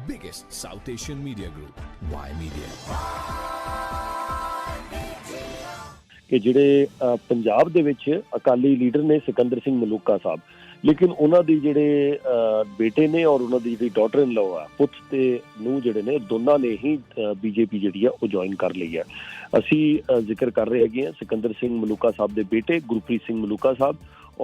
biggest South Asian media group, Y Media. ਕਿ ਜਿਹੜੇ ਪੰਜਾਬ ਦੇ ਵਿੱਚ ਅਕਾਲੀ ਲੀਡਰ ਨੇ ਸਿਕੰਦਰ ਸਿੰਘ ਮਲੂਕਾ ਸਾਹਿਬ, ਲੇਕਿਨ ਉਹਨਾਂ ਦੀ ਜਿਹੜੇ ਬੇਟੇ ਨੇ ਔਰ ਉਹਨਾਂ ਦੀ ਜਿਹੜੀ ਡਾਟਰ ਇਨ ਲਾਅ ਆ, ਪੁੱਤ ਤੇ ਨੂੰਹ ਜਿਹੜੇ ਨੇ, ਦੋਨਾਂ ਨੇ ਹੀ ਬੀਜੇਪੀ ਜਿਹੜੀ ਆ ਉਹ ਜੁਆਇਨ ਕਰ ਲਈ ਹੈ। ਅਸੀਂ ਜ਼ਿਕਰ ਕਰ ਰਹੇ ਹੈਗੇ ਹਾਂ ਸਿਕੰਦਰ ਸਿੰਘ ਮਲੂਕਾ ਸਾਹਿਬ ਦੇ ਬੇਟੇ ਗੁਰਪ੍ਰੀਤ ਸਿੰਘ ਮਲੂਕਾ ਸਾਹਿਬ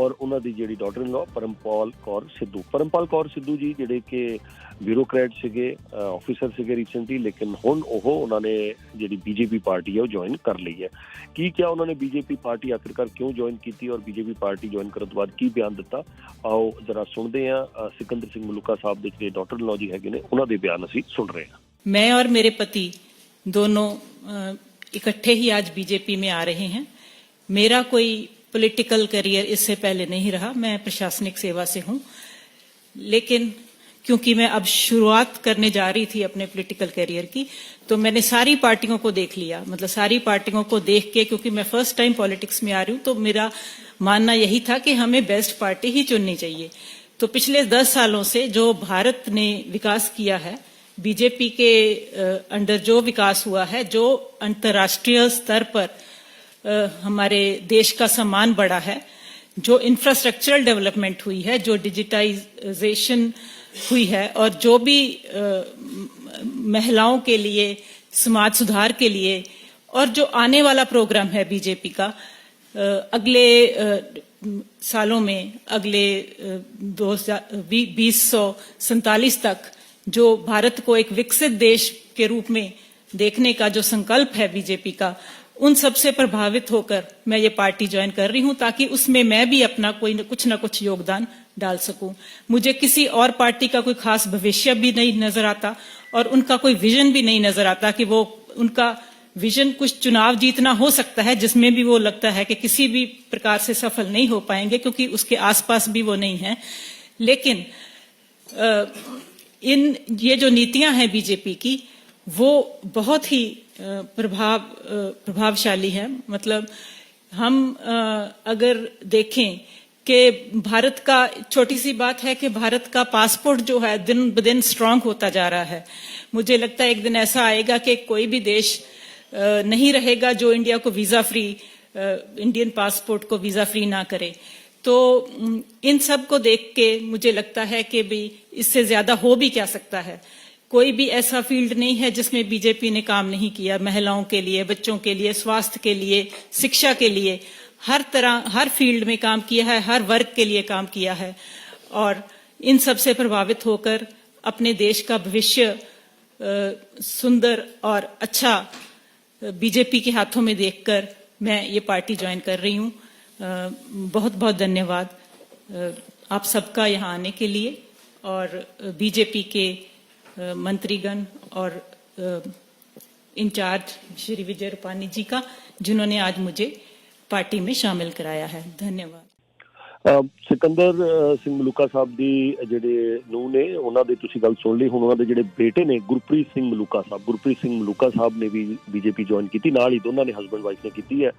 ਔਰ ਉਹਨਾਂ ਦੀ ਜਿਹੜੀ daughter in law Parampal Kaur Sidhu. Parampal Kaur Sidhu ji ਜਿਹੜੇ ਕਿ ਬਿਊਰੋਕਰੈਟ ਸੀਗੇ, ਆਫਿਸਰ ਸੀਗੇ ਰੀਸੈਂਟਲੀ, ਲੇਕਿਨ ਹੁਣ ਉਹਨਾਂ ਨੇ ਜਿਹੜੀ ਬੀਜੇਪੀ ਪਾਰਟੀ ਹੈ ਉਹ ਜੁਆਇਨ ਕਰ ਲਈ ਹੈ। ਕੀ ਕਿਹਾ ਉਹਨਾਂ ਨੇ ਬੀਜੇਪੀ ਪਾਰਟੀ ਆਖਿਰਕਾਰ ਕਿਉਂ ਜੁਆਇਨ ਕੀਤੀ ਔਰ ਬੀਜੇਪੀ ਪਾਰਟੀ ਜੁਆਇਨ ਕਰਨ ਤੋਂ ਬਾਅਦ ਕੀ ਬਿਆਨ ਦਿੱਤਾ, ਆਓ ਜਰਾ ਸੁਣਦੇ ਹਾਂ। ਸਿਕੰਦਰ ਸਿੰਘ ਮਲੂਕਾ ਸਾਹਿਬ ਦੇ ਜਿਹੜੇ ਡਾਟਰ ਇਨ ਲਾਅ ਜੀ ਹੈਗੇ ਨੇ ਉਹਨਾਂ ਦੇ ਬਿਆਨ ਅਸੀਂ ਸੁਣ ਰਹੇ ਹਾਂ। मैं और मेरे पति दोनों इकट्ठे ही आज बीजेपी में आ रहे हैं। मेरा कोई पॉलिटिकल करियर इससे पहले नहीं रहा, मैं प्रशासनिक सेवा से हूं, लेकिन क्योंकि मैं अब शुरुआत करने जा रही थी अपने पॉलिटिकल करियर की, तो मैंने सारी पार्टियों को देख लिया। मतलब सारी पार्टियों को देख के, क्योंकि मैं फर्स्ट टाइम पॉलिटिक्स में आ रही हूं, तो मेरा मानना यही था कि हमें बेस्ट पार्टी ही चुननी चाहिए। तो पिछले 10 सालों से जो भारत ने विकास किया है, बीजेपी के अंडर जो विकास हुआ है, जो अंतर्राष्ट्रीय स्तर पर हमारे देश का सम्मान बढ़ा है, जो इंफ्रास्ट्रक्चरल डेवलपमेंट हुई है, जो डिजिटाइजेशन हुई है और जो भी महिलाओं के लिए, समाज सुधार के लिए और जो आने वाला प्रोग्राम है बीजेपी का अगले सालों में, अगले 2047 तक जो भारत को एक विकसित देश के रूप में देखने का जो संकल्प है बीजेपी का, उन सब से प्रभावित होकर मैं ये पार्टी ज्वाइन कर रही हूं, ताकि उसमें मैं भी अपना कुछ ना कुछ योगदान डाल सकूं। मुझे किसी और पार्टी का कोई खास भविष्य भी नहीं नजर आता और उनका कोई विजन भी नहीं नजर आता कि वो उनका विजन कुछ चुनाव जीतना हो सकता है, जिसमें भी वो लगता है कि किसी भी प्रकार से सफल नहीं हो पाएंगे क्योंकि उसके आसपास भी वो नहीं है। लेकिन ये जो नीतियां हैं बीजेपी की, वो बहुत ही प्रभावशाली है। मतलब हम अगर देखें कि भारत का, छोटी सी बात है कि भारत का पासपोर्ट जो है दिन ब दिन स्ट्रांग होता जा रहा है। मुझे लगता है एक दिन ऐसा आएगा कि कोई भी देश नहीं रहेगा जो इंडिया को वीजा फ्री, इंडियन पासपोर्ट को वीजा फ्री ना करे। तो इन सब को देख के मुझे लगता है कि भी इससे ज्यादा हो भी क्या सकता है। कोई भी ऐसा फील्ड नहीं है जिसमें बीजेपी ने काम नहीं किया। महिलाओं के लिए, बच्चों के लिए, स्वास्थ्य के लिए, शिक्षा के लिए, हर तरह, हर फील्ड में काम किया है, हर वर्ग के लिए काम किया है। और इन सब से प्रभावित होकर अपने देश का भविष्य सुंदर और अच्छा बीजेपी के हाथों में देखकर मैं ये पार्टी ज्वाइन कर रही हूं। बहुत बहुत धन्यवाद आप सबका यहाँ आने के लिए और बीजेपी के मंत्रीगण और इंचार्ज श्री विजय रूपानी जी का, जिन्होंने आज मुझे पार्टी में शामिल कराया है। धन्यवाद। ਸਿਕੰਦਰ ਸਿੰਘ ਮਲੂਕਾ ਸਾਹਿਬ ਦੀ ਜਿਹੜੇ ਨੂੰਹ ਨੇ, ਉਹਨਾਂ ਦੀ ਤੁਸੀਂ ਗੱਲ ਸੁਣ ਲਈ। ਹੁਣ ਉਹਨਾਂ ਦੇ ਜਿਹੜੇ ਬੇਟੇ ਨੇ ਗੁਰਪ੍ਰੀਤ ਸਿੰਘ ਮਲੂਕਾ ਸਾਹਿਬ ਨੇ ਵੀ ਬੀਜੇਪੀ ਜੁਆਇਨ ਕੀਤੀ, ਨਾਲ ਹੀ ਦੋਨਾਂ ਨੇ ਹਸਬੈਂਡ ਵਾਈਫ ਨੇ ਕੀਤੀ ਹੈ।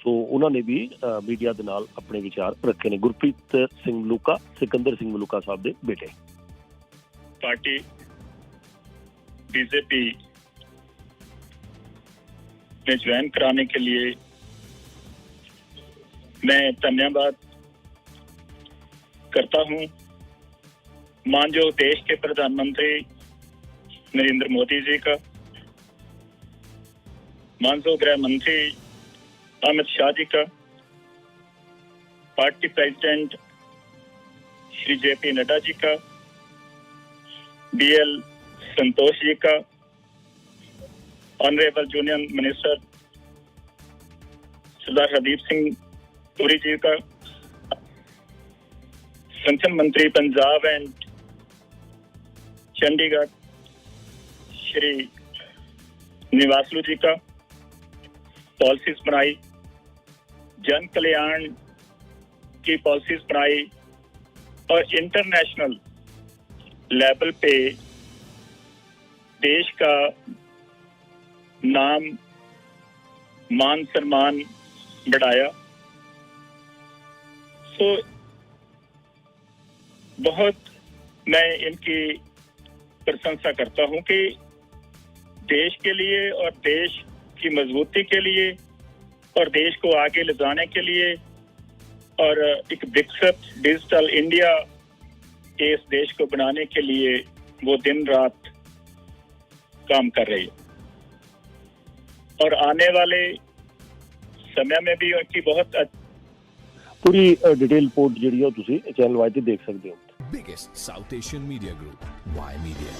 ਸੋ ਉਹਨਾਂ ਨੇ ਵੀ ਮੀਡੀਆ ਦੇ ਨਾਲ ਆਪਣੇ ਵਿਚਾਰ ਰੱਖੇ ਨੇ। ਗੁਰਪ੍ਰੀਤ ਸਿੰਘ ਮਲੂਕਾ, ਸਿਕੰਦਰ ਸਿੰਘ ਮਲੂਕਾ ਸਾਹਿਬ ਦੇ बेटे। पार्टी बीजेपी में ज्वाइन कराने के लिए मैं धन्यवाद करता हूं माननीय देश के प्रधानमंत्री नरेंद्र मोदी जी का, माननीय गृह मंत्री अमित शाह जी का, पार्टी प्रेसिडेंट श्री जेपी नड्डा जी का, BL संतोष जी का, honourable union minister Sardar Hardeep Singh Puri ji का, संगठन मंत्री पंजाब एंड चंडीगढ़ श्री निवासलू जी का, पॉलिसीज बनाई, जन कल्याण की पॉलिसीज बनाई और इंटरनेशनल लेवल पे देश का नाम, मान सम्मान बढ़ाया। सो बहुत मैं इनकी प्रशंसा करता हूं कि देश के लिए और देश की मजबूती के लिए और देश को आगे ले जाने के लिए और एक विकसित डिजिटल इंडिया के इस देश को बनाने के लिए वो दिन रात काम कर रही है और आने वाले समय में भी उनकी बहुत पूरी डिटेल रिपोर्ट ਜਿਹੜੀ ਆ ਤੁਸੀਂ ਚੈਨਲ ਵਾਈ ਤੇ ਦੇਖ ਸਕਦੇ ਹੋ। Biggest South Asian media group, Y Media.